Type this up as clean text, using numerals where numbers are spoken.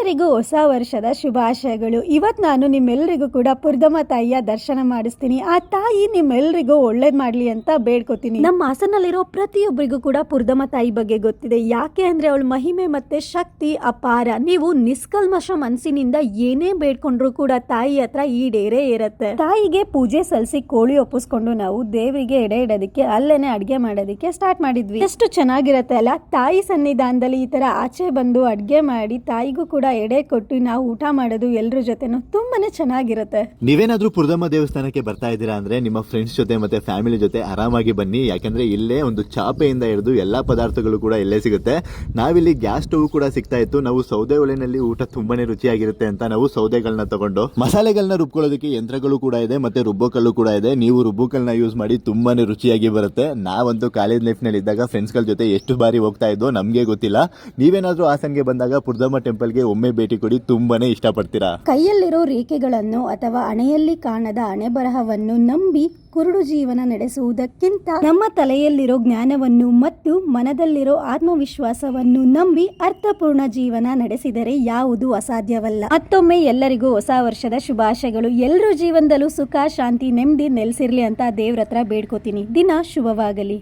ಎಲ್ಲರಿಗೂ ಹೊಸ ವರ್ಷದ ಶುಭಾಶಯಗಳು. ಇವತ್ತು ನಾನು ನಿಮ್ಮೆಲ್ಲರಿಗೂ ಕೂಡ ಪುರದಮ್ಮ ತಾಯಿಯ ದರ್ಶನ ಮಾಡಿಸ್ತೀನಿ. ಆ ತಾಯಿ ನಿಮ್ಮೆಲ್ಲರಿಗೂ ಒಳ್ಳೇದು ಮಾಡಲಿ ಅಂತ ಬೇಡ್ಕೋತೀನಿ. ನಮ್ಮ ಹಾಸನಲ್ಲಿರೋ ಪ್ರತಿಯೊಬ್ಬರಿಗೂ ಕೂಡ ಪುರದಮ್ಮ ತಾಯಿ ಬಗ್ಗೆ ಗೊತ್ತಿದೆ. ಯಾಕೆ ಅಂದ್ರೆ ಅವಳ ಮಹಿಮೆ ಮತ್ತೆ ಶಕ್ತಿ ಅಪಾರ. ನೀವು ನಿಷ್ಕಲ್ಮಶ ಮನಸ್ಸಿನಿಂದ ಏನೇ ಬೇಡ್ಕೊಂಡ್ರು ಕೂಡ ತಾಯಿ ಹತ್ರ ಈಡೇರೇ ಇರತ್ತೆ. ತಾಯಿಗೆ ಪೂಜೆ ಸಲ್ಲಿಸಿ ಕೋಳಿ ಒಪ್ಪಿಸ್ಕೊಂಡು ನಾವು ದೇವಿಗೆ ಎಡೆ ಇಡೋದಕ್ಕೆ ಅಲ್ಲೇನೆ ಅಡ್ಗೆ ಮಾಡೋದಕ್ಕೆ ಸ್ಟಾರ್ಟ್ ಮಾಡಿದ್ವಿ. ಎಷ್ಟು ಚೆನ್ನಾಗಿರತ್ತೆ ಅಲ್ಲ, ತಾಯಿ ಸನ್ನಿಧಾನದಲ್ಲಿ ಈ ತರ ಆಚೆ ಬಂದು ಅಡ್ಗೆ ಮಾಡಿ ತಾಯಿಗೂ ಕೂಡ ಎಡೆ ಕೊಟ್ಟು ನಾವು ಊಟ ಮಾಡೋದು ಎಲ್ಲರ ಜೊತೆನೂ ತುಂಬಾನೇ ಚೆನ್ನಾಗಿರುತ್ತೆ. ನೀವೇನಾದ್ರೂ ಪುರದಮ್ಮ ದೇವಸ್ಥಾನಕ್ಕೆ ಬರ್ತಾ ಇದ್ದೀರಾ ಅಂದ್ರೆ ನಿಮ್ಮ ಫ್ರೆಂಡ್ಸ್ ಜೊತೆ ಮತ್ತೆ ಫ್ಯಾಮಿಲಿ ಜೊತೆ ಆರಾಮಾಗಿ ಬನ್ನಿ. ಯಾಕಂದ್ರೆ ಇಲ್ಲೇ ಒಂದು ಚಾಪೆಯಿಂದ ಹಿಡಿದು ಎಲ್ಲಾ ಪದಾರ್ಥಗಳು ಕೂಡ ಇಲ್ಲೇ ಸಿಗುತ್ತೆ. ನಾವಿಲ್ಲಿ ಗ್ಯಾಸ್ ಸ್ಟವ್ ಕೂಡ ಸಿಗ್ತಾ ಇತ್ತು. ನಾವು ಸೌದೆ ಒಲೆನಲ್ಲಿ ಊಟ ತುಂಬಾನೇ ರುಚಿಯಾಗಿರುತ್ತೆ ಅಂತ ನಾವು ಸೌದೆಗಳನ್ನ ತಗೊಂಡು ಮಸಾಲೆಗಳನ್ನ ರುಬ್ಕೊಳ್ಳೋದಕ್ಕೆ ಯಂತ್ರಗಳು ಕೂಡ ಇದೆ ಮತ್ತೆ ರುಬ್ಬೋಕಲ್ಲು ಕೂಡ ಇದೆ. ನೀವು ರುಬ್ಬೋಕಲ್ನ ಯೂಸ್ ಮಾಡಿ ತುಂಬಾನೇ ರುಚಿಯಾಗಿ ಬರುತ್ತೆ. ನಾವಂತೂ ಕಾಲೇಜ್ ಲೈಫ್ ನಲ್ಲಿ ಇದ್ದಾಗ ಫ್ರೆಂಡ್ಸ್ ಗಳ ಜೊತೆ ಎಷ್ಟು ಬಾರಿ ಹೋಗ್ತಾ ಇದ್ದೋ ನಮ್ಗೆ ಗೊತ್ತಿಲ್ಲ. ನೀವೇನಾದ್ರೂ ಹಾಸನ್ಗೆ ಬಂದಾಗ ಪುರದಮ್ಮ ಟೆಂಪಲ್ಗೆ ಒಮ್ಮೆ ಭೇಟಿ ಕೊಡಿ, ತುಂಬಾನೇ ಇಷ್ಟಪಡ್ತೀರಾ. ಕೈಯಲ್ಲಿರೋ ರೇಖೆಗಳನ್ನು ಅಥವಾ ಹಣೆಯಲ್ಲಿ ಕಾಣದ ಹಣೆ ಬರಹವನ್ನು ನಂಬಿ ಕುರುಡು ಜೀವನ ನಡೆಸುವುದಕ್ಕಿಂತ ನಮ್ಮ ತಲೆಯಲ್ಲಿರೋ ಜ್ಞಾನವನ್ನು ಮತ್ತು ಮನದಲ್ಲಿರೋ ಆತ್ಮವಿಶ್ವಾಸವನ್ನು ನಂಬಿ ಅರ್ಥಪೂರ್ಣ ಜೀವನ ನಡೆಸಿದರೆ ಯಾವುದು ಅಸಾಧ್ಯವಲ್ಲ. ಮತ್ತೊಮ್ಮೆ ಎಲ್ಲರಿಗೂ ಹೊಸ ವರ್ಷದ ಶುಭಾಶಯಗಳು. ಎಲ್ಲರೂ ಜೀವನದಲ್ಲೂ ಸುಖ ಶಾಂತಿ ನೆಮ್ಮದಿ ನೆಲೆಸಿರ್ಲಿ ಅಂತ ದೇವ್ರ ಹತ್ರ ಬೇಡ್ಕೋತೀನಿ. ದಿನ ಶುಭವಾಗಲಿ.